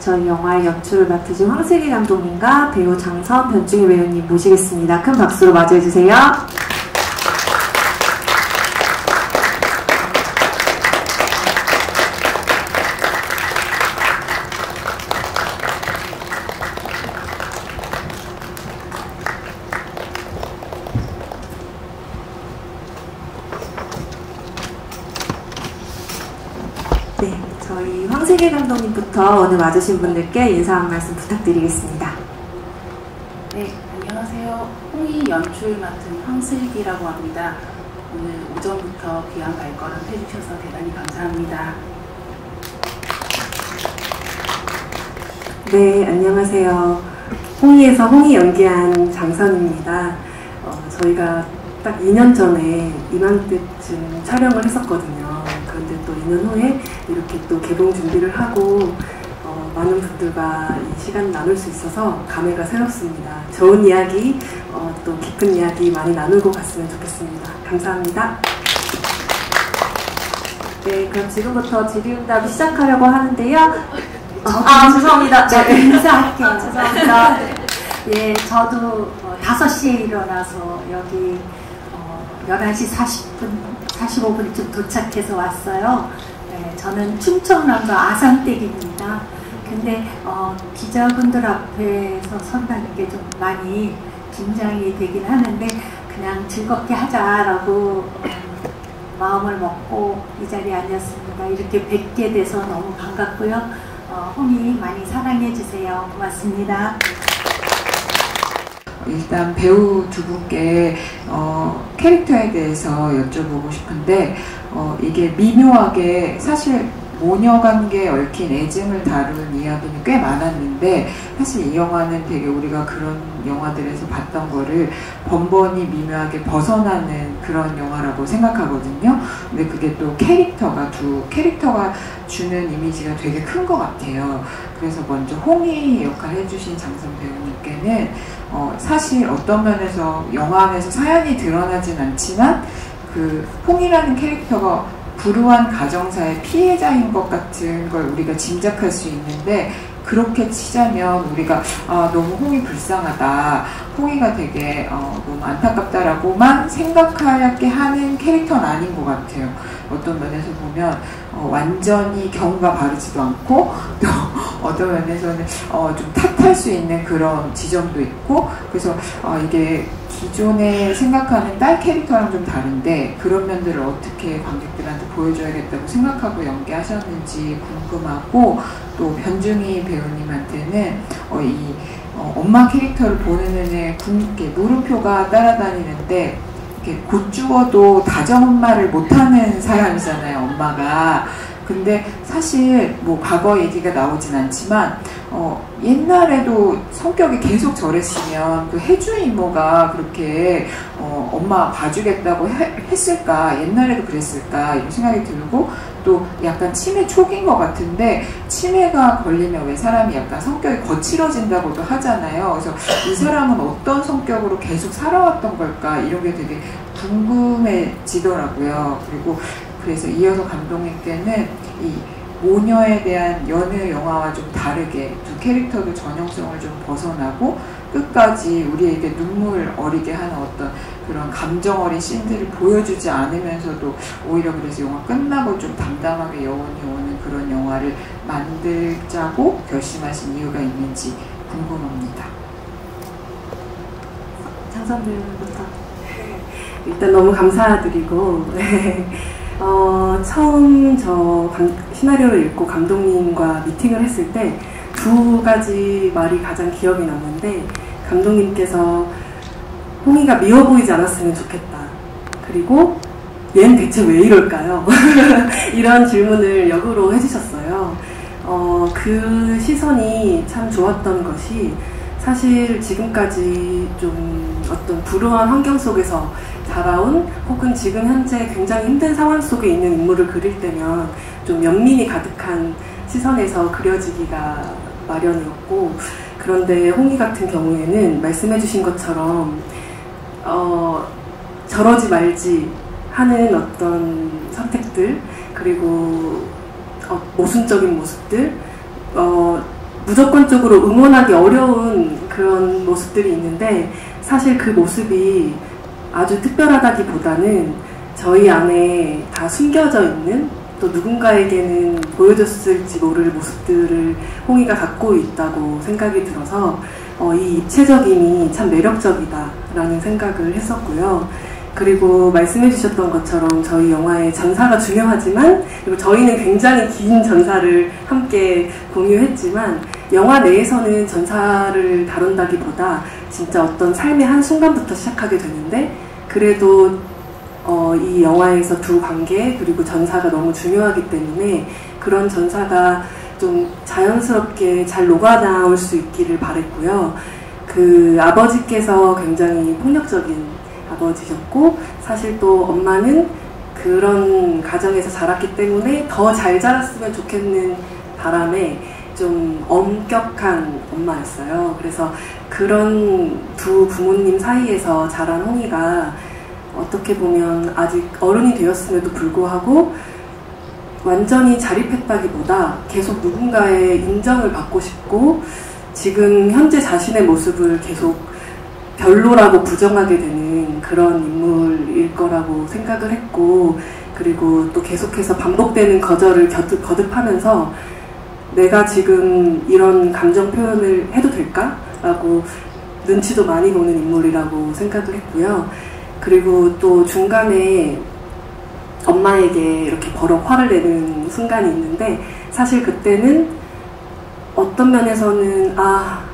저희 영화의 연출을 맡으신 황슬기 감독님과 배우 장선, 변중희 배우님 모시겠습니다. 큰 박수로 맞이해주세요. 네, 저희 황슬기 감독님부터 오늘 와주신 분들께 인사 한 말씀 부탁드리겠습니다. 네, 안녕하세요. 홍이 연출 맡은 황슬기라고 합니다. 오늘 오전부터 귀한 발걸음 해주셔서 대단히 감사합니다. 네, 안녕하세요. 홍이에서 홍이 연기한 장선입니다. 저희가 딱 2년 전에 이맘때쯤 촬영을 했었거든요. 그런데 또 2년 후에 이렇게 또 개봉 준비를 하고 많은 분들과 이 시간 나눌 수 있어서 감회가 새롭습니다. 좋은 이야기, 또 깊은 이야기 많이 나누고 갔으면 좋겠습니다. 감사합니다. 네, 그럼 지금부터 질의응답 시작하려고 하는데요. 죄송합니다. 네, 인사할게요. 죄송합니다. 예, 저도 5시에 일어나서 여기 11시 45분쯤 도착해서 왔어요. 네, 저는 충청남도 아산댁입니다. 근데 기자분들 앞에서 선다는 게 좀 많이 긴장이 되긴 하는데 그냥 즐겁게 하자라고 마음을 먹고 이 자리에 앉았습니다. 이렇게 뵙게 돼서 너무 반갑고요. 홍이 많이 사랑해 주세요. 고맙습니다. 일단 배우 두 분께 캐릭터에 대해서 여쭤보고 싶은데 이게 미묘하게 사실 모녀관계에 얽힌 애증을 다룬 이야기는 꽤 많았는데 사실 이 영화는 되게 우리가 그런 영화들에서 봤던 거를 번번이 미묘하게 벗어나는 그런 영화라고 생각하거든요. 근데 그게 또 두 캐릭터가 주는 이미지가 되게 큰 것 같아요. 그래서 먼저 홍이 역할 해주신 장선 배우님께는 사실 어떤 면에서 영화 안에서 사연이 드러나진 않지만 그 홍이라는 캐릭터가 불우한 가정사의 피해자인 것 같은 걸 우리가 짐작할 수 있는데 그렇게 치자면 우리가 너무 홍이 불쌍하다, 홍이가 되게 너무 안타깝다라고만 생각하게 하는 캐릭터는 아닌 것 같아요. 어떤 면에서 보면 완전히 경우가 바르지도 않고 또 어떤 면에서는 좀 탓할 수 있는 그런 지점도 있고 그래서 이게 기존에 생각하는 딸 캐릭터랑 좀 다른데 그런 면들을 어떻게 관객들한테 보여줘야겠다고 생각하고 연기하셨는지 궁금하고 또 변중희 배우님한테는 엄마 캐릭터를 보는 눈에 물음표가 따라다니는데 곧 죽어도 다정엄마를 못하는 사람이잖아요, 엄마가. 근데 사실 뭐 과거 얘기가 나오진 않지만 옛날에도 성격이 계속 저랬으면 그 혜주 이모가 그렇게 엄마 봐주겠다고 했을까, 옛날에도 그랬을까 이런 생각이 들고 또 약간 치매 초기인 것 같은데 치매가 걸리면 왜 사람이 약간 성격이 거칠어진다고도 하잖아요. 그래서 이 사람은 어떤 성격으로 계속 살아왔던 걸까 이런 게 되게 궁금해지더라고요. 그리고 그래서 이어서 감독님께는 이 모녀에 대한 여느 영화와 좀 다르게 두 캐릭터도 전형성을 좀 벗어나고 끝까지 우리에게 눈물 어리게 하는 어떤 그런 감정 어린 씬들을 보여주지 않으면서도 오히려 그래서 영화 끝나고 좀 담담하게 여운이 오는 그런 영화를 만들자고 결심하신 이유가 있는지 궁금합니다. 장선 배우님부터. 일단 너무 감사드리고 처음 시나리오를 읽고 감독님과 미팅을 했을 때 두 가지 말이 가장 기억에 남는데 감독님께서 홍이가 미워 보이지 않았으면 좋겠다. 그리고 얘는 대체 왜 이럴까요? 이런 질문을 역으로 해주셨어요. 그 시선이 참 좋았던 것이 사실 지금까지 좀 어떤 불우한 환경 속에서 자라온 혹은 지금 현재 굉장히 힘든 상황 속에 있는 인물을 그릴 때면 좀 연민이 가득한 시선에서 그려지기가 마련이었고 그런데 홍이 같은 경우에는 말씀해주신 것처럼 저러지 말지 하는 어떤 선택들 그리고 모순적인 모습들 무조건적으로 응원하기 어려운 그런 모습들이 있는데 사실 그 모습이 아주 특별하다기보다는 저희 안에 다 숨겨져 있는 또 누군가에게는 보여줬을지 모를 모습들을 홍이가 갖고 있다고 생각이 들어서 이 입체적임이 참 매력적이다라는 생각을 했었고요. 그리고 말씀해 주셨던 것처럼 저희 영화의 전사가 중요하지만 그리고 저희는 굉장히 긴 전사를 함께 공유했지만 영화 내에서는 전사를 다룬다기보다 진짜 어떤 삶의 한순간부터 시작하게 되는데 그래도 이 영화에서 두 관계 그리고 전사가 너무 중요하기 때문에 그런 전사가 좀 자연스럽게 잘 녹아나올 수 있기를 바랬고요. 그 아버지께서 굉장히 폭력적인 아버지셨고 사실 또 엄마는 그런 가정에서 자랐기 때문에 더 잘 자랐으면 좋겠는 바람에 좀 엄격한 엄마였어요. 그래서 그런 두 부모님 사이에서 자란 홍이가 어떻게 보면 아직 어른이 되었음에도 불구하고 완전히 자립했다기보다 계속 누군가의 인정을 받고 싶고 지금 현재 자신의 모습을 계속 별로라고 부정하게 되는 그런 인물일 거라고 생각을 했고 그리고 또 계속해서 반복되는 거절을 거듭하면서 내가 지금 이런 감정 표현을 해도 될까? 라고 눈치도 많이 보는 인물이라고 생각을 했고요. 그리고 또 중간에 엄마에게 이렇게 버럭 화를 내는 순간이 있는데 사실 그때는 어떤 면에서는 나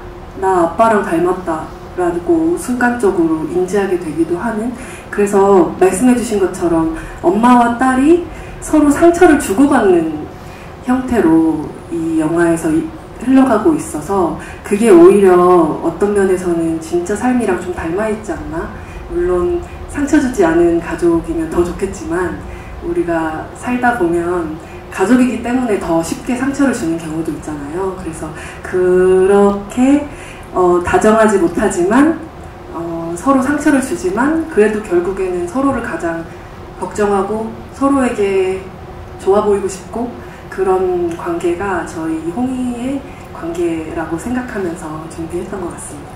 아빠랑 닮았다 라고 순간적으로 인지하게 되기도 하는 그래서 말씀해 주신 것처럼 엄마와 딸이 서로 상처를 주고받는 형태로 이 영화에서 흘러가고 있어서 그게 오히려 어떤 면에서는 진짜 삶이랑 좀 닮아있지 않나? 물론 상처 주지 않은 가족이면 더 좋겠지만 우리가 살다 보면 가족이기 때문에 더 쉽게 상처를 주는 경우도 있잖아요. 그래서 그렇게 다정하지 못하지만 서로 상처를 주지만 그래도 결국에는 서로를 가장 걱정하고 서로에게 좋아 보이고 싶고 그런 관계가 저희 홍이의 관계라고 생각하면서 준비했던 것 같습니다.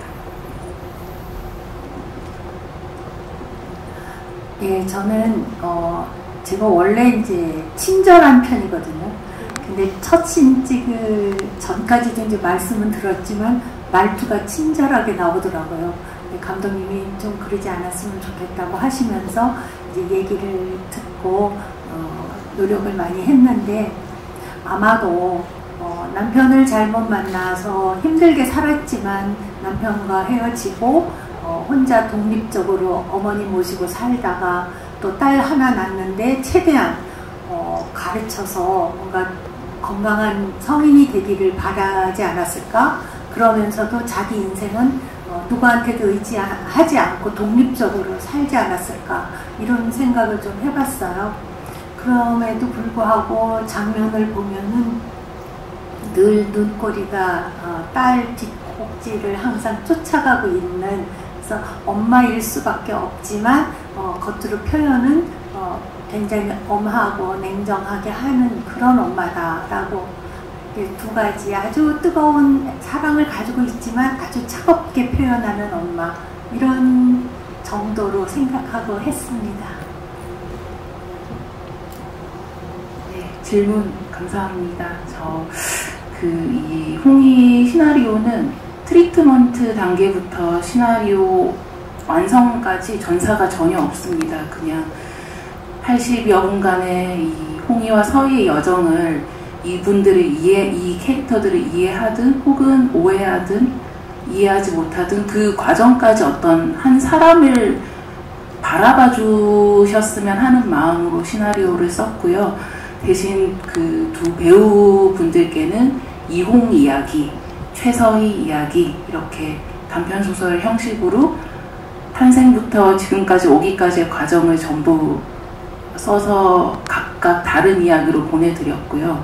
예, 저는 제가 원래 이제 친절한 편이거든요. 근데 첫 씬 찍을 전까지도 이제 말씀은 들었지만 말투가 친절하게 나오더라고요. 감독님이 좀 그러지 않았으면 좋겠다고 하시면서 이제 얘기를 듣고 노력을 많이 했는데 아마도 남편을 잘못 만나서 힘들게 살았지만 남편과 헤어지고 혼자 독립적으로 어머니 모시고 살다가 또 딸 하나 낳는데 최대한 가르쳐서 뭔가 건강한 성인이 되기를 바라지 않았을까? 그러면서도 자기 인생은 누구한테도 의지하지 않고 독립적으로 살지 않았을까? 이런 생각을 좀 해봤어요. 그럼에도 불구하고 장면을 보면은 늘 눈꼬리가 딸 뒷꼭지를 항상 쫓아가고 있는 그래서 엄마일 수밖에 없지만 겉으로 표현은 굉장히 엄하고 냉정하게 하는 그런 엄마다라고 두 가지 아주 뜨거운 사랑을 가지고 있지만 아주 차갑게 표현하는 엄마 이런 정도로 생각하고 했습니다. 네, 질문 감사합니다. 이 홍이 시나리오는 트리트먼트 단계부터 시나리오 완성까지 전사가 전혀 없습니다. 그냥 80여 분간의 이 홍이와 서희의 여정을 이 캐릭터들을 이해하든 혹은 오해하든 이해하지 못하든 그 과정까지 어떤 한 사람을 바라봐 주셨으면 하는 마음으로 시나리오를 썼고요. 대신 그 두 배우분들께는 이홍 이야기, 최서희 이야기 이렇게 단편소설 형식으로 탄생부터 지금까지 오기까지의 과정을 전부 써서 각각 다른 이야기로 보내드렸고요.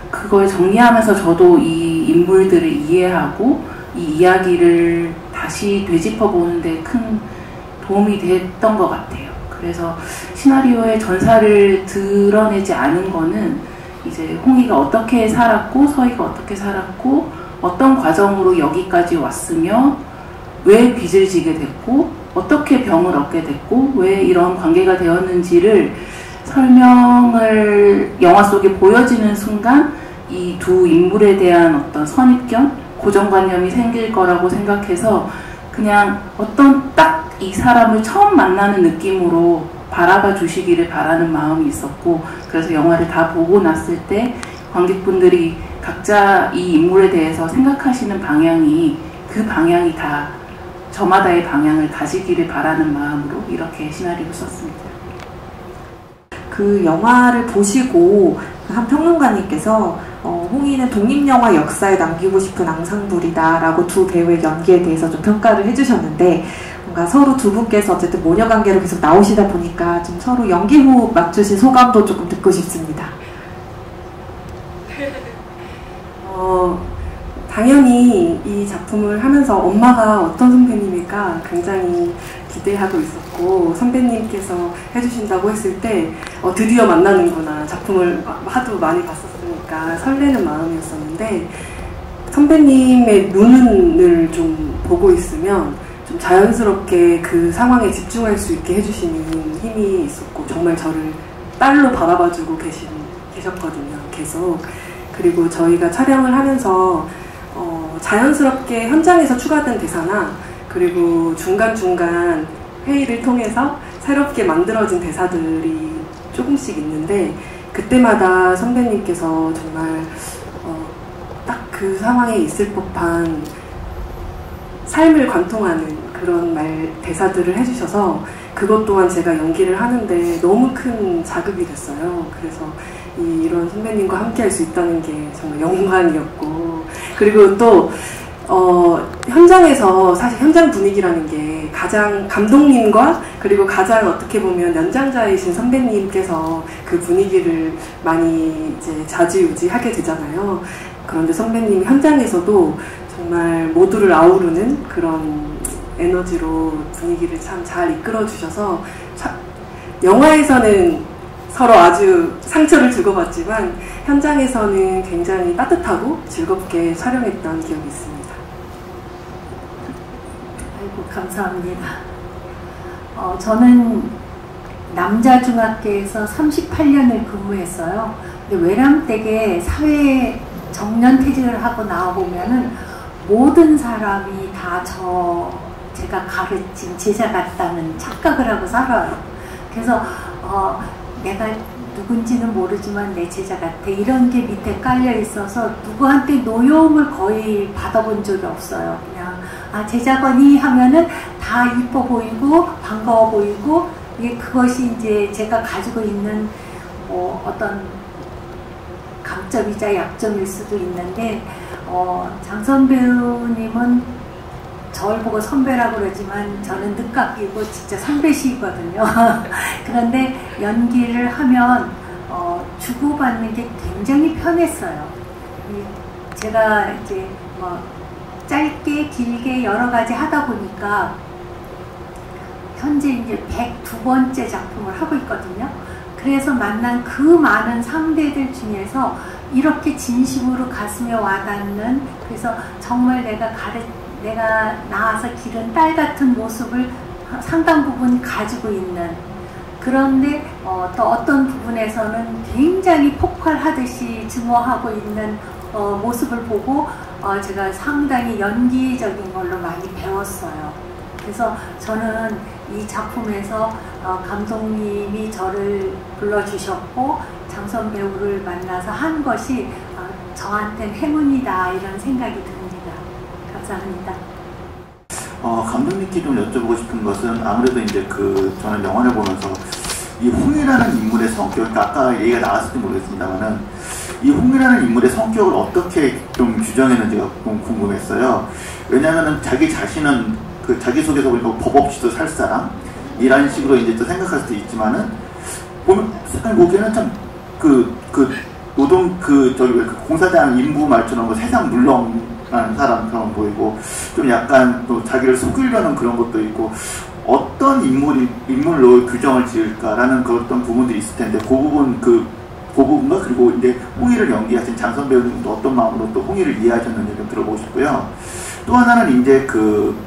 그걸 정리하면서 저도 이 인물들을 이해하고 이 이야기를 다시 되짚어보는 데 큰 도움이 됐던 것 같아요. 그래서 시나리오의 전사를 드러내지 않은 거는 이제 홍이가 어떻게 살았고 서희가 어떻게 살았고 어떤 과정으로 여기까지 왔으며 왜 빚을 지게 됐고 어떻게 병을 얻게 됐고 왜 이런 관계가 되었는지를 설명을 영화 속에 보여지는 순간 이 두 인물에 대한 어떤 선입견, 고정관념이 생길 거라고 생각해서 그냥 어떤 딱 이 사람을 처음 만나는 느낌으로 바라봐 주시기를 바라는 마음이 있었고, 그래서 영화를 다 보고 났을 때 관객분들이 각자 이 인물에 대해서 생각하시는 방향이 그 방향이 다 저마다의 방향을 가지기를 바라는 마음으로 이렇게 시나리오를 썼습니다. 그 영화를 보시고 한 평론가님께서 홍이는 독립영화 역사에 남기고 싶은 앙상블이다 라고 두 배우의 연기에 대해서 좀 평가를 해주셨는데, 뭔가 서로 두 분께서 어쨌든 모녀관계로 계속 나오시다 보니까 좀 서로 연기 호흡 맞추신 소감도 조금 듣고 싶습니다. 당연히 이 작품을 하면서 엄마가 어떤 선배님일까 굉장히 기대하고 있었고, 선배님께서 해주신다고 했을 때 드디어 만나는구나, 작품을 하도 많이 봤었으니까 설레는 마음이었었는데, 선배님의 눈을 좀 보고 있으면 좀 자연스럽게 그 상황에 집중할 수 있게 해주시는 힘이 있었고, 정말 저를 딸로 바라봐주고 계셨거든요, 계속. 그리고 저희가 촬영을 하면서 자연스럽게 현장에서 추가된 대사나, 그리고 중간중간 회의를 통해서 새롭게 만들어진 대사들이 조금씩 있는데, 그때마다 선배님께서 정말 딱 그 상황에 있을 법한 삶을 관통하는 그런 대사들을 해주셔서, 그것 또한 제가 연기를 하는데 너무 큰 자극이 됐어요. 그래서 이런 선배님과 함께 할 수 있다는 게 정말 영광이었고, 그리고 또 현장에서 사실 현장 분위기라는 게 가장 감독님과, 그리고 가장 어떻게 보면 연장자이신 선배님께서 그 분위기를 많이 이제 좌지우지하게 되잖아요. 그런데 선배님이 현장에서도 정말 모두를 아우르는 그런 에너지로 분위기를 참 잘 이끌어 주셔서, 영화에서는 서로 아주 상처를 주고받지만 현장에서는 굉장히 따뜻하고 즐겁게 촬영했던 기억이 있습니다. 아이고, 감사합니다. 저는 남자중학교에서 38년을 근무했어요. 근데 외람되게 사회 정년퇴직을 하고 나와보면은 모든 사람이 다 제가 가르친 제자 같다는 착각을 하고 살아요. 그래서 내가 누군지는 모르지만 내 제자 같아, 이런 게 밑에 깔려 있어서 누구한테 노여움을 거의 받아본 적이 없어요. 그냥 제자거니 하면은 다 이뻐 보이고 반가워 보이고, 그것이 이제 제가 가지고 있는 어떤 강점이자 약점일 수도 있는데, 장선 배우님은 저를 보고 선배라고 그러지만 저는 늦깎이고 진짜 선배시거든요. 그런데 연기를 하면 주고받는 게 굉장히 편했어요. 제가 이제 짧게 길게 여러 가지 하다 보니까 현재 이제 102번째 작품을 하고 있거든요. 그래서 만난 그 많은 상대들 중에서 이렇게 진심으로 가슴에 와닿는, 그래서 정말 내가 낳아서 기른 딸 같은 모습을 상당 부분 가지고 있는, 그런데 또 어떤 부분에서는 굉장히 폭발하듯이 증오하고 있는 모습을 보고 제가 상당히 연기적인 걸로 많이 배웠어요. 그래서 저는 이 작품에서 감독님이 저를 불러주셨고 장선 배우를 만나서 한 것이 저한테는 행운이다, 이런 생각이 듭니다. 감사합니다. 감독님께 좀 여쭤보고 싶은 것은, 아무래도 이제 저는 영화를 보면서 이 홍이라는 인물의 성격, 아까 얘기가 나왔을지 모르겠습니다만은 이 홍이라는 인물의 성격을 어떻게 좀 규정했는지가 좀 궁금했어요. 왜냐하면은 자기 자신은 자기소개서 보니까 법 없이도 살 사람 이런 식으로 이제 또 생각할 수도 있지만은, 보기에는 참 노동 공사장 인부 말처럼 세상 물렁한 사람처럼 보이고, 좀 약간 또 자기를 속이려는 그런 것도 있고, 어떤 인물로 규정을 지을까라는 어떤 부분들이 있을 텐데, 그 부분 그 부분과 그리고 이제 홍희를 연기하신 장선 배우님도 어떤 마음으로 또 홍희를 이해하셨는지 좀 들어보고 싶고요. 또 하나는 이제 그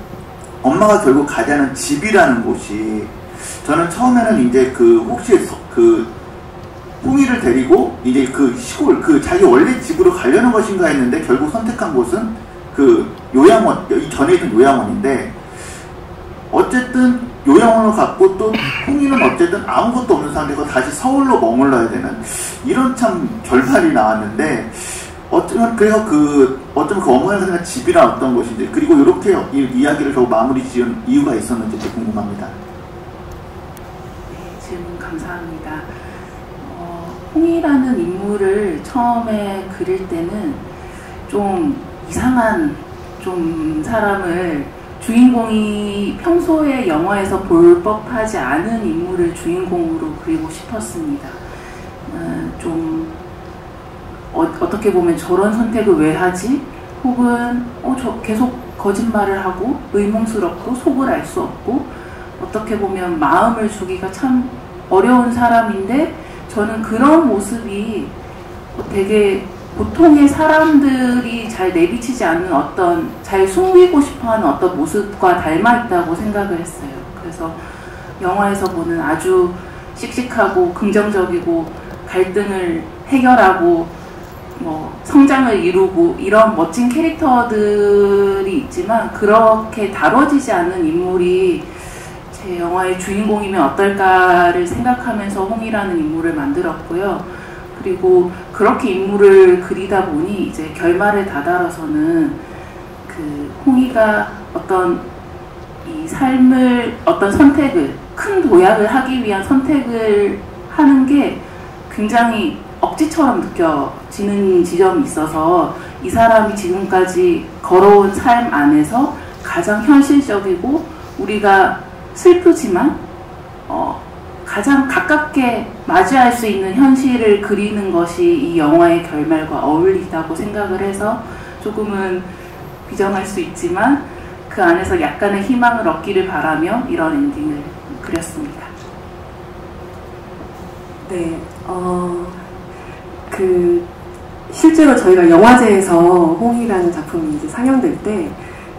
엄마가 결국 가자는 집이라는 곳이 저는 처음에는 이제 그 혹시 그 홍희를 데리고 이제 그 시골 그 자기 원래 집으로 가려는 것인가 했는데 결국 선택한 곳은 그 요양원, 이 전에 있던 요양원인데 어쨌든 요양원을 갔고 또 홍희는 어쨌든 아무것도 없는 상태고 다시 서울로 머물러야 되는 이런 참 결말이 나왔는데 어쩌면 그래서 어쩌면 그 어머니가 생각한 집이란 어떤 것인지 그리고 이렇게 이야기를 결국 마무리 지은 이유가 있었는지 궁금합니다. 네, 질문 감사합니다. 홍희라는 인물을 처음에 그릴 때는 좀 이상한 좀 사람을 주인공이 평소에 영화에서 볼 법하지 않은 인물을 주인공으로 그리고 싶었습니다. 좀 어떻게 보면 저런 선택을 왜 하지? 혹은 저 계속 거짓말을 하고 의문스럽고 속을 알 수 없고 어떻게 보면 마음을 주기가 참 어려운 사람인데 저는 그런 모습이 되게 보통의 사람들이 잘 내비치지 않는 어떤 잘 숨기고 싶어하는 어떤 모습과 닮아 있다고 생각을 했어요. 그래서 영화에서 보는 아주 씩씩하고 긍정적이고 갈등을 해결하고 뭐 성장을 이루고 이런 멋진 캐릭터들이 있지만 그렇게 다뤄지지 않는 인물이 제 영화의 주인공이면 어떨까를 생각하면서 홍희라는 인물을 만들었고요. 그리고 그렇게 인물을 그리다 보니 이제 결말에 다다라서는 그 홍희가 어떤 이 삶을 어떤 선택을 큰 도약을 하기 위한 선택을 하는 게 굉장히 억지처럼 느껴지는 지점이 있어서 이 사람이 지금까지 걸어온 삶 안에서 가장 현실적이고 우리가 슬프지만 가장 가깝게 맞이할 수 있는 현실을 그리는 것이 이 영화의 결말과 어울리다고 생각을 해서 조금은 비정할 수 있지만 그 안에서 약간의 희망을 얻기를 바라며 이런 엔딩을 그렸습니다. 네, 실제로 저희가 영화제에서 홍희라는 작품이 이제 상영될 때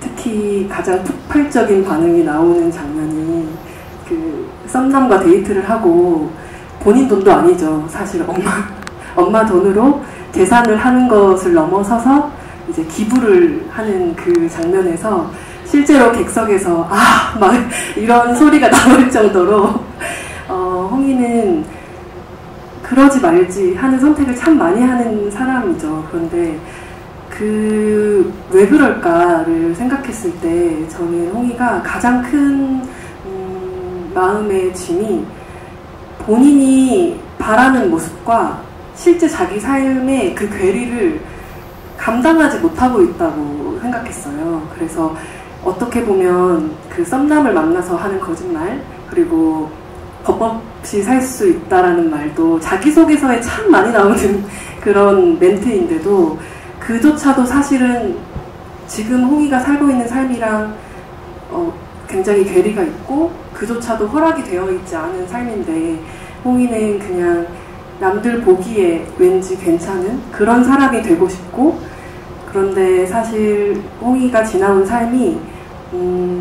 특히 가장 폭발적인 반응이 나오는 장면이 썸남과 데이트를 하고 본인 돈도 아니죠. 사실 엄마 돈으로 계산을 하는 것을 넘어서서 이제 기부를 하는 그 장면에서 실제로 객석에서 막 이런 소리가 나올 정도로 홍희는 그러지 말지 하는 선택을 참 많이 하는 사람이죠. 그런데 왜 그럴까를 생각했을 때 저는 홍희가 가장 큰 마음의 짐이 본인이 바라는 모습과 실제 자기 삶의 그 괴리를 감당하지 못하고 있다고 생각했어요. 그래서 어떻게 보면 그 썸남을 만나서 하는 거짓말 그리고 법 없이 살 수 있다라는 말도 자기소개서에 참 많이 나오는 그런 멘트인데도 그조차도 사실은 지금 홍희가 살고 있는 삶이랑 굉장히 괴리가 있고 그조차도 허락이 되어 있지 않은 삶인데 홍희는 그냥 남들 보기에 왠지 괜찮은 그런 사람이 되고 싶고 그런데 사실 홍희가 지나온 삶이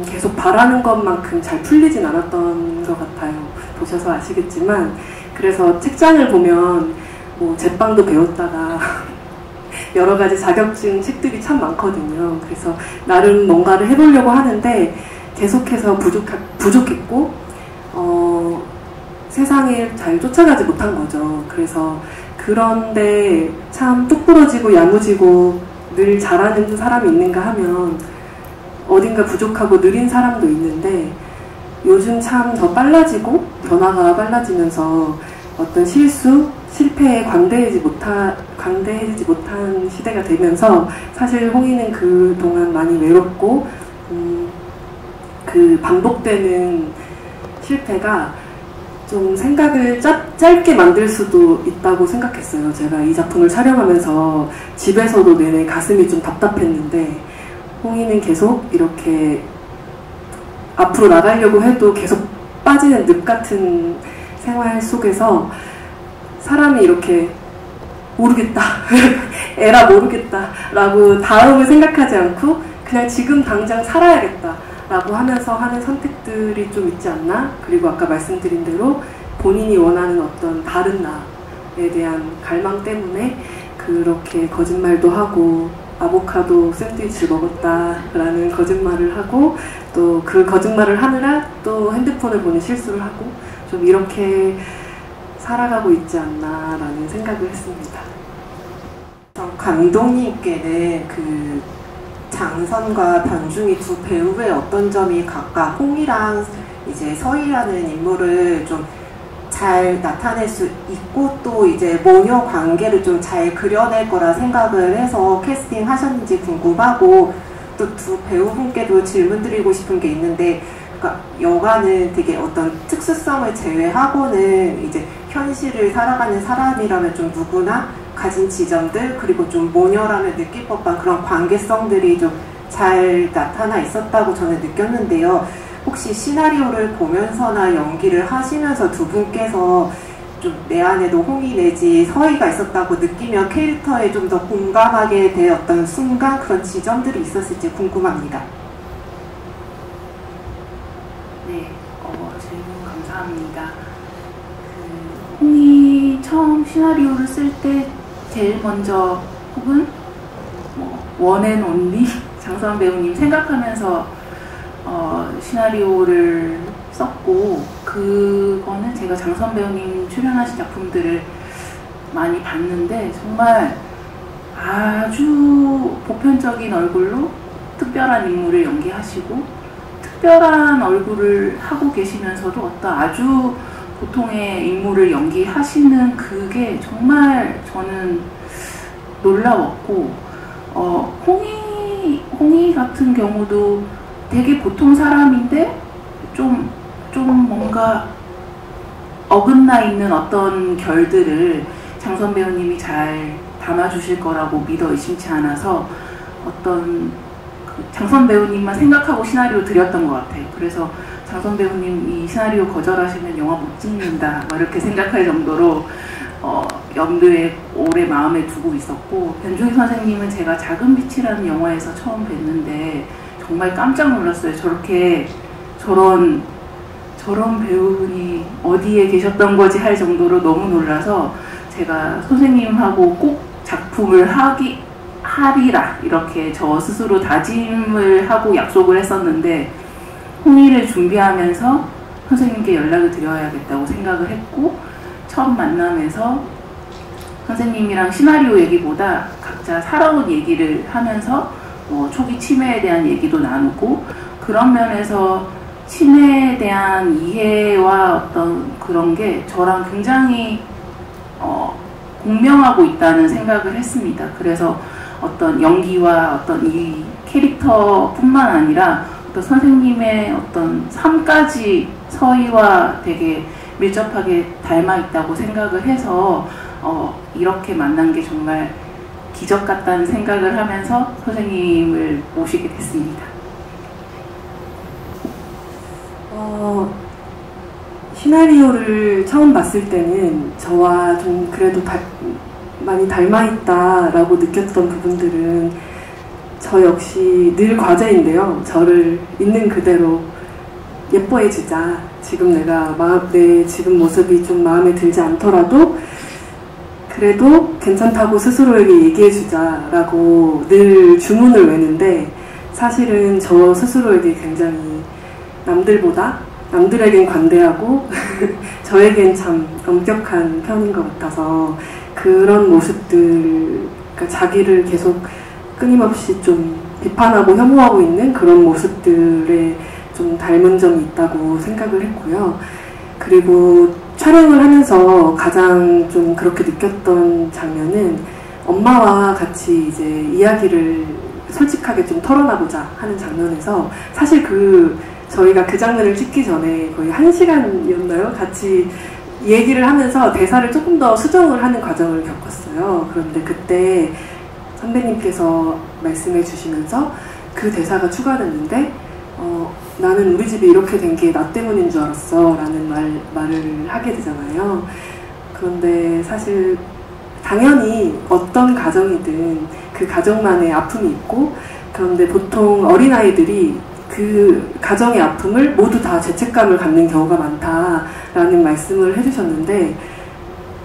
계속 바라는 것만큼 잘 풀리진 않았던 것 같아요. 보셔서 아시겠지만 그래서 책장을 보면 뭐 제빵도 배웠다가 여러 가지 자격증 책들이 참 많거든요. 그래서 나름 뭔가를 해보려고 하는데 계속해서 부족했고 세상을 잘 쫓아가지 못한 거죠. 그래서 그런데 참 뚝 부러지고 야무지고 늘 잘하는 사람이 있는가 하면 어딘가 부족하고 느린 사람도 있는데 요즘 참 더 빨라지고 변화가 빨라지면서 어떤 실패에 관대해지지 못한 시대가 되면서 사실 홍희는 그동안 많이 외롭고 그 반복되는 실패가 좀 생각을 짧게 만들 수도 있다고 생각했어요. 제가 이 작품을 촬영하면서 집에서도 내내 가슴이 좀 답답했는데 홍희는 계속 이렇게 앞으로 나가려고 해도 계속 빠지는 늪 같은 생활 속에서 사람이 이렇게 모르겠다. 에라 모르겠다. 라고 다음을 생각하지 않고 그냥 지금 당장 살아야겠다. 라고 하면서 하는 선택들이 좀 있지 않나? 그리고 아까 말씀드린 대로 본인이 원하는 어떤 다른 나에 대한 갈망 때문에 그렇게 거짓말도 하고 아보카도 샌드위치를 먹었다라는 거짓말을 하고 또 그 거짓말을 하느라 또 핸드폰을 보는 실수를 하고 좀 이렇게 살아가고 있지 않나라는 생각을 했습니다. 감독님께는 그 장선과 변중이 두 배우의 어떤 점이 각각 홍이랑 이제 서희라는 인물을 좀 잘 나타낼 수 있고 또 이제 모녀 관계를 좀 잘 그려낼 거라 생각을 해서 캐스팅 하셨는지 궁금하고 또 두 배우분께도 질문 드리고 싶은 게 있는데 그러니까 영화는 되게 어떤 특수성을 제외하고는 이제 현실을 살아가는 사람이라면 좀 누구나 가진 지점들 그리고 좀 모녀라면 느낄 법한 그런 관계성들이 좀 잘 나타나 있었다고 저는 느꼈는데요. 혹시 시나리오를 보면서나 연기를 하시면서 두 분께서 좀 내 안에도 홍이 내지 서희가 있었다고 느끼며 캐릭터에 좀 더 공감하게 되었던 순간 그런 지점들이 있었을지 궁금합니다. 네, 질문 감사합니다. 홍이 처음 시나리오를 쓸 때 제일 먼저 혹은 원앤 온리 장선 배우님 생각하면서 시나리오를 썼고 그거는 제가 장선 배우님 출연하신 작품들을 많이 봤는데 정말 아주 보편적인 얼굴로 특별한 인물을 연기하시고 특별한 얼굴을 하고 계시면서도 어떤 아주 보통의 인물을 연기하시는 그게 정말 저는 놀라웠고 홍이 같은 경우도 되게 보통 사람인데 좀 뭔가 어긋나 있는 어떤 결들을 장선 배우님이 잘 담아주실 거라고 믿어 의심치 않아서 어떤 장선 배우님만 생각하고 시나리오 드렸던 것 같아요. 그래서 장선 배우님 이 시나리오 거절하시면 영화 못 찍는다 이렇게 생각할 정도로 염두에 오래 마음에 두고 있었고 변중희 선생님은 제가 작은 빛이라는 영화에서 처음 뵀는데 정말 깜짝 놀랐어요. 저런 배우분이 어디에 계셨던 거지 할 정도로 너무 놀라서 제가 선생님하고 꼭 작품을 하리라 이렇게 저 스스로 다짐을 하고 약속을 했었는데 홍의를 준비하면서 선생님께 연락을 드려야겠다고 생각을 했고 처음 만남에서 선생님이랑 시나리오 얘기보다 각자 살아온 얘기를 하면서 초기 치매에 대한 얘기도 나누고 그런 면에서 치매에 대한 이해와 어떤 그런 게 저랑 굉장히 공명하고 있다는 생각을 했습니다. 그래서 어떤 연기와 어떤 이 캐릭터뿐만 아니라 어떤 선생님의 어떤 삶까지 서희와 되게 밀접하게 닮아 있다고 생각을 해서 이렇게 만난 게 정말 기적 같다는 생각을 하면서 선생님을 모시게 됐습니다. 시나리오를 처음 봤을 때는 저와 좀 그래도 많이 닮아있다라고 느꼈던 부분들은 저 역시 늘 과제인데요. 저를 있는 그대로 예뻐해주자. 지금 내 지금 모습이 좀 마음에 들지 않더라도 그래도 괜찮다고 스스로에게 얘기해주자라고 늘 주문을 외는데 사실은 저 스스로에게 굉장히 남들에겐 관대하고 저에겐 참 엄격한 편인 것 같아서 그런 모습들, 그러니까 자기를 계속 끊임없이 좀 비판하고 혐오하고 있는 그런 모습들에 좀 닮은 점이 있다고 생각을 했고요. 그리고 촬영을 하면서 가장 좀 그렇게 느꼈던 장면은 엄마와 같이 이제 이야기를 솔직하게 좀 털어놔보자 하는 장면에서 사실 저희가 그 장면을 찍기 전에 거의 1시간이었나요? 같이 얘기를 하면서 대사를 조금 더 수정을 하는 과정을 겪었어요. 그런데 그때 선배님께서 말씀해 주시면서 그 대사가 추가됐는데 나는 우리 집이 이렇게 된 게 나 때문인 줄 알았어 라는 말을 하게 되잖아요. 그런데 사실 당연히 어떤 가정이든 그 가정만의 아픔이 있고, 그런데 보통 어린아이들이 그 가정의 아픔을 모두 다 죄책감을 갖는 경우가 많다라는 말씀을 해주셨는데,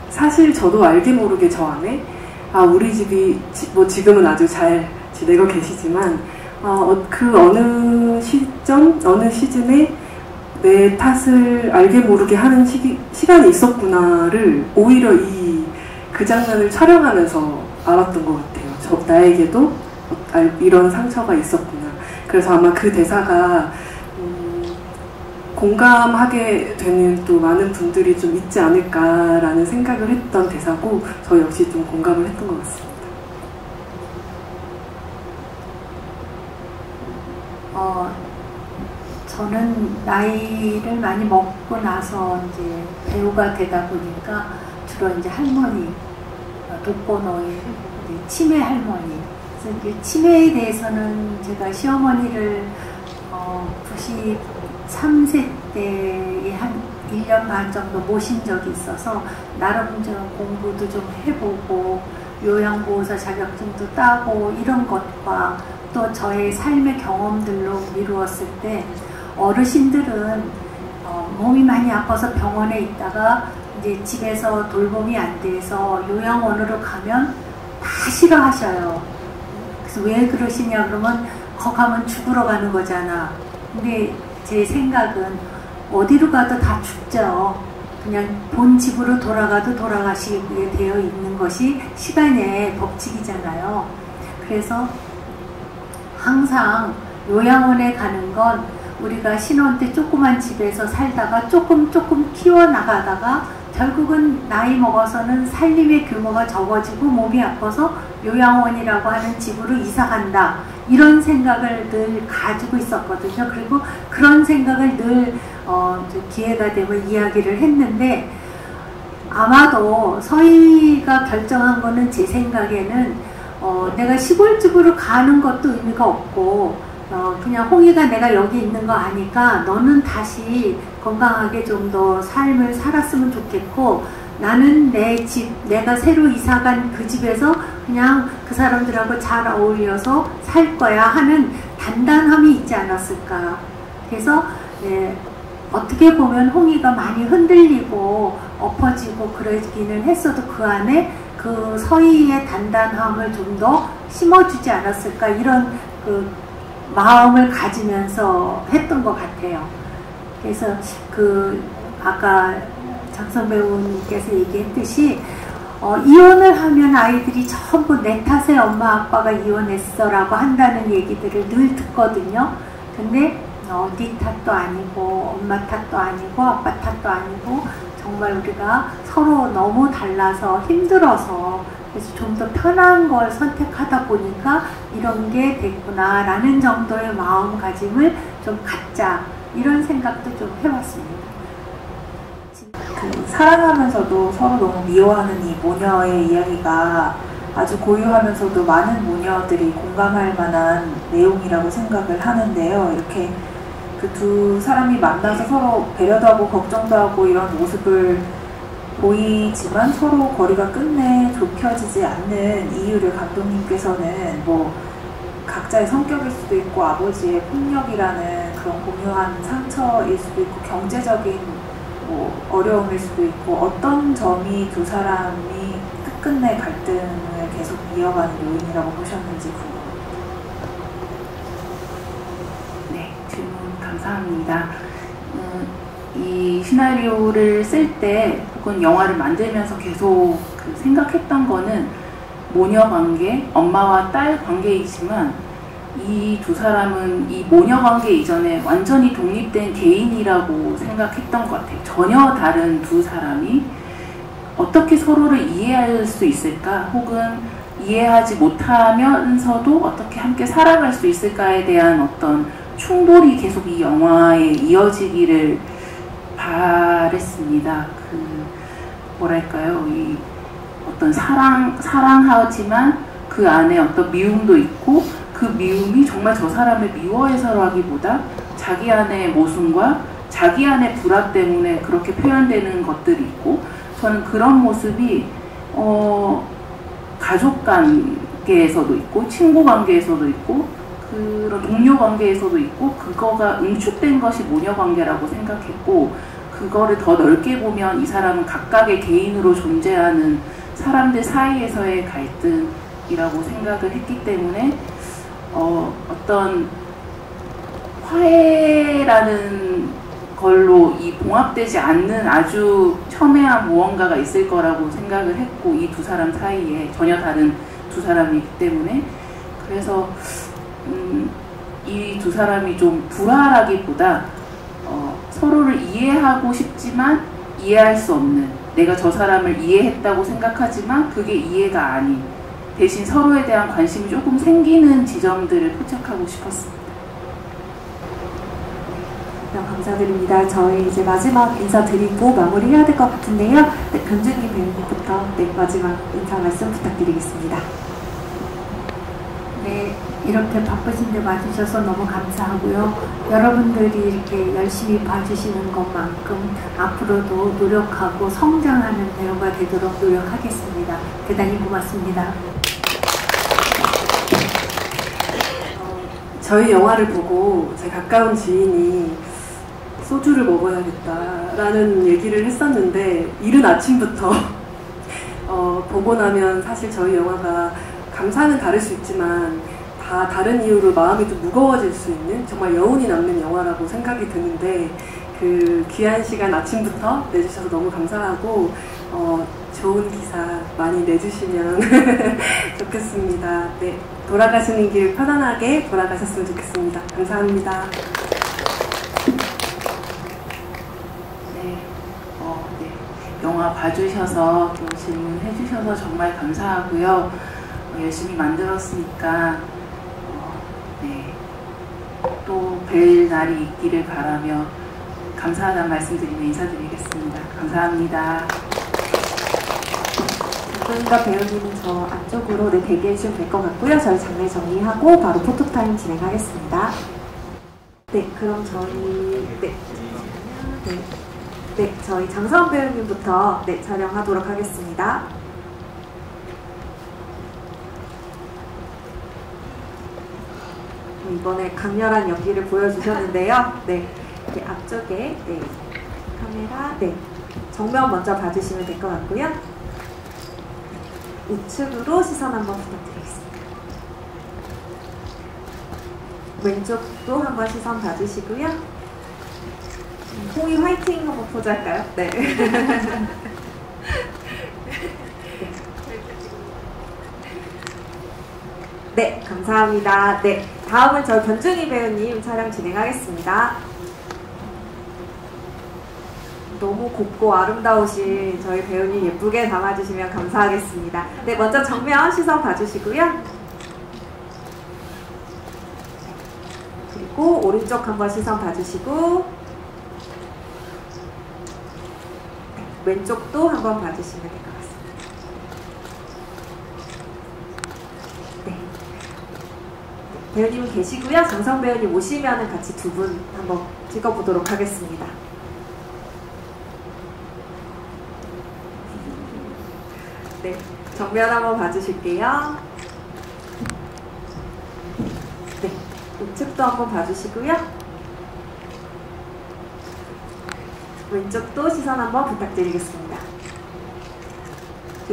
사실 저도 알게 모르게 저 안에 우리 집이 뭐 지금은 아주 잘 지내고 계시지만 그 어느 시점, 어느 시즌에 내 탓을 알게 모르게 하는 시간이 있었구나를 오히려 그 장면을 촬영하면서 알았던 것 같아요. 나에게도 이런 상처가 있었구나. 그래서 아마 그 대사가 공감하게 되는 또 많은 분들이 좀 있지 않을까라는 생각을 했던 대사고, 저 역시 좀 공감을 했던 것 같습니다. 저는 나이를 많이 먹고 나서 이제 배우가 되다 보니까 주로 이제 할머니, 독거노인, 치매 할머니. 그래서 이제 치매에 대해서는 제가 시어머니를 93세 때에 한 1년 반 정도 모신 적이 있어서 나름 좀 공부도 좀 해보고 요양보호사 자격증도 따고 이런 것과 또 저의 삶의 경험들로 미루었을 때, 어르신들은 몸이 많이 아파서 병원에 있다가 이제 집에서 돌봄이 안 돼서 요양원으로 가면 다 싫어하셔요. 그래서 왜 그러시냐 그러면 거기 가면 죽으러 가는 거잖아. 근데 제 생각은 어디로 가도 다 죽죠. 그냥 본 집으로 돌아가도 돌아가시게 되어 있는 것이 시간의 법칙이잖아요. 그래서 항상 요양원에 가는 건 우리가 신혼 때 조그만 집에서 살다가 조금 키워나가다가 결국은 나이 먹어서는 살림의 규모가 적어지고 몸이 아파서 요양원이라고 하는 집으로 이사간다. 이런 생각을 늘 가지고 있었거든요. 그리고 그런 생각을 늘 기회가 되면 이야기를 했는데, 아마도 서희가 결정한 거는 제 생각에는 내가 시골집으로 가는 것도 의미가 없고 그냥 홍이가 내가 여기 있는 거 아니까 너는 다시 건강하게 좀 더 삶을 살았으면 좋겠고, 나는 내 집, 내가 새로 이사간 그 집에서 그냥 그 사람들하고 잘 어울려서 살 거야 하는 단단함이 있지 않았을까. 그래서 어떻게 보면 홍이가 많이 흔들리고 엎어지고 그러기는 했어도 그 안에 그 서희의 단단함을 좀 더 심어주지 않았을까, 이런 그 마음을 가지면서 했던 것 같아요. 그래서 아까 장선 배우님께서 얘기했듯이 이혼을 하면 아이들이 전부 내 탓에 엄마 아빠가 이혼했어 라고 한다는 얘기들을 늘 듣거든요. 근데 네 탓도 아니고 엄마 탓도 아니고 아빠 탓도 아니고 정말 우리가 서로 너무 달라서 힘들어서, 그래서 좀 더 편한 걸 선택하다 보니까 이런 게 됐구나 라는 정도의 마음가짐을 좀 갖자, 이런 생각도 좀 해봤습니다. 사랑하면서도 서로 너무 미워하는 이 모녀의 이야기가 아주 고유하면서도 많은 모녀들이 공감할 만한 내용이라고 생각을 하는데요. 이렇게 그 두 사람이 만나서 서로 배려도 하고 걱정도 하고 이런 모습을 보이지만 서로 거리가 끝내 좁혀지지 않는 이유를 감독님께서는 뭐 각자의 성격일 수도 있고 아버지의 폭력이라는 그런 공유한 상처일 수도 있고 경제적인 뭐 어려움일 수도 있고, 어떤 점이 두 사람이 끝끝내 갈등을 계속 이어가는 요인이라고 보셨는지 궁금합니다. 네, 질문 감사합니다. 이 시나리오를 쓸 때 혹은 영화를 만들면서 계속 생각했던 거는 모녀 관계, 엄마와 딸 관계이지만 이 두 사람은 이 모녀 관계 이전에 완전히 독립된 개인이라고 생각했던 것 같아요. 전혀 다른 두 사람이 어떻게 서로를 이해할 수 있을까, 혹은 이해하지 못하면서도 어떻게 함께 살아갈 수 있을까에 대한 어떤 충돌이 계속 이 영화에 이어지기를 바랬습니다. 뭐랄까요, 이 어떤 사랑하지만 그 안에 어떤 미움도 있고, 그 미움이 정말 저 사람을 미워해서라기보다 자기 안의 모순과 자기 안의 불화 때문에 그렇게 표현되는 것들이 있고, 저는 그런 모습이 가족 관계에서도 있고 친구 관계에서도 있고 그런 동료 관계에서도 있고 그거가 응축된 것이 모녀 관계라고 생각했고 그거를 더 넓게 보면 이 사람은 각각의 개인으로 존재하는 사람들 사이에서의 갈등이라고 생각을 했기 때문에 어떤 화해라는 걸로 이 봉합되지 않는 아주 첨예한 무언가가 있을 거라고 생각을 했고 이 두 사람 사이에 전혀 다른 두 사람이기 때문에 그래서 이 두 사람이 좀 불화라기보다 서로를 이해하고 싶지만 이해할 수 없는 내가 저 사람을 이해했다고 생각하지만 그게 이해가 아닌 대신 서로에 대한 관심이 조금 생기는 지점들을 포착하고 싶었습니다. 감사드립니다. 저희 이제 마지막 인사드리고 마무리해야 될 것 같은데요. 네, 변준기 배우님부터 마지막 인사 말씀 부탁드리겠습니다. 네, 이렇게 바쁘신데 와주셔서 너무 감사하고요. 여러분들이 이렇게 열심히 봐주시는 것만큼 앞으로도 노력하고 성장하는 배우가 되도록 노력하겠습니다. 대단히 고맙습니다. 저희 영화를 보고 제 가까운 지인이 소주를 먹어야겠다라는 얘기를 했었는데 이른 아침부터 보고 나면 사실 저희 영화가 감상은 다를 수 있지만 다 다른 이유로 마음이 좀 무거워질 수 있는 정말 여운이 남는 영화라고 생각이 드는데 그 귀한 시간 아침부터 내주셔서 너무 감사하고 좋은 기사 많이 내주시면 좋겠습니다. 네, 돌아가시는 길 편안하게 돌아가셨으면 좋겠습니다. 감사합니다. 네, 영화 봐주셔서 또 질문해 주셔서 정말 감사하고요. 열심히 만들었으니까 또 뵐 날이 있기를 바라며 감사하다는 말씀드리며 인사드리겠습니다. 감사합니다. 작가님과 배우님은 저 안쪽으로 대기해 주시면 될 것 같고요. 저희 장례 정리하고 바로 포토타임 진행하겠습니다. 네, 그럼 저희 저희 장서원 배우님부터 촬영하도록 하겠습니다. 이번에 강렬한 연기를 보여주셨는데요. 네, 앞쪽에 카메라 정면 먼저 봐주시면 될 것 같고요. 우측으로 시선 한번 부탁드리겠습니다. 왼쪽도 한번 시선 봐주시고요. 홍이 화이팅 한번 포즈 할까요? 네. 네, 감사합니다. 네, 다음은 저 변준희 배우님 촬영 진행하겠습니다. 너무 곱고 아름다우신 저희 배우님 예쁘게 담아주시면 감사하겠습니다. 네, 먼저 정면 시선 봐주시고요. 그리고 오른쪽 한번 시선 봐주시고 왼쪽도 한번 봐주시면 될 것 같습니다. 배우님 계시고요. 장성 배우님 오시면 같이 두 분 한번 찍어보도록 하겠습니다. 네, 정면 한번 봐주실게요. 네, 우측도 한번 봐주시고요. 왼쪽도 시선 한번 부탁드리겠습니다.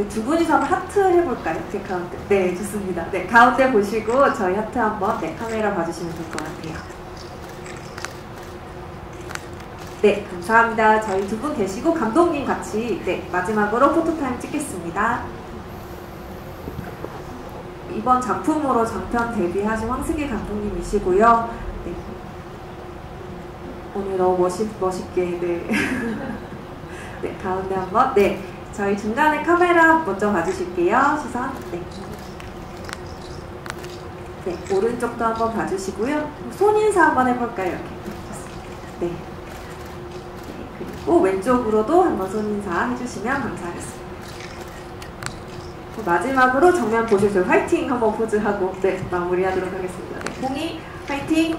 두 분이서 한번 하트 해볼까요? 제 가운데. 네, 좋습니다. 네, 가운데 보시고 저희 하트 한번 카메라 봐주시면 될 것 같아요. 네, 감사합니다. 저희 두 분 계시고 감독님 같이 마지막으로 포토타임 찍겠습니다. 이번 작품으로 장편 데뷔하신 황승기 감독님이시고요. 네. 오늘 너무 멋있게 네, 가운데 한번 저희 중간에 카메라 먼저 봐주실게요. 시선. 네, 오른쪽도 한번 봐주시고요. 손인사 한번 해볼까요? 이렇게. 네. 그리고 왼쪽으로도 한번 손인사 해주시면 감사하겠습니다. 마지막으로 정면 보시죠. 화이팅 한번 포즈하고 마무리하도록 하겠습니다. 홍이 화이팅!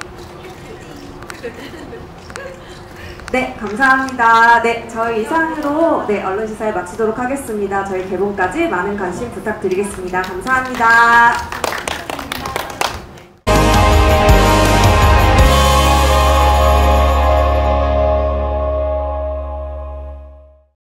네, 감사합니다. 네, 저희 이상으로 네, 언론 시사를 마치도록 하겠습니다. 저희 개봉까지 많은 관심 부탁드리겠습니다. 감사합니다.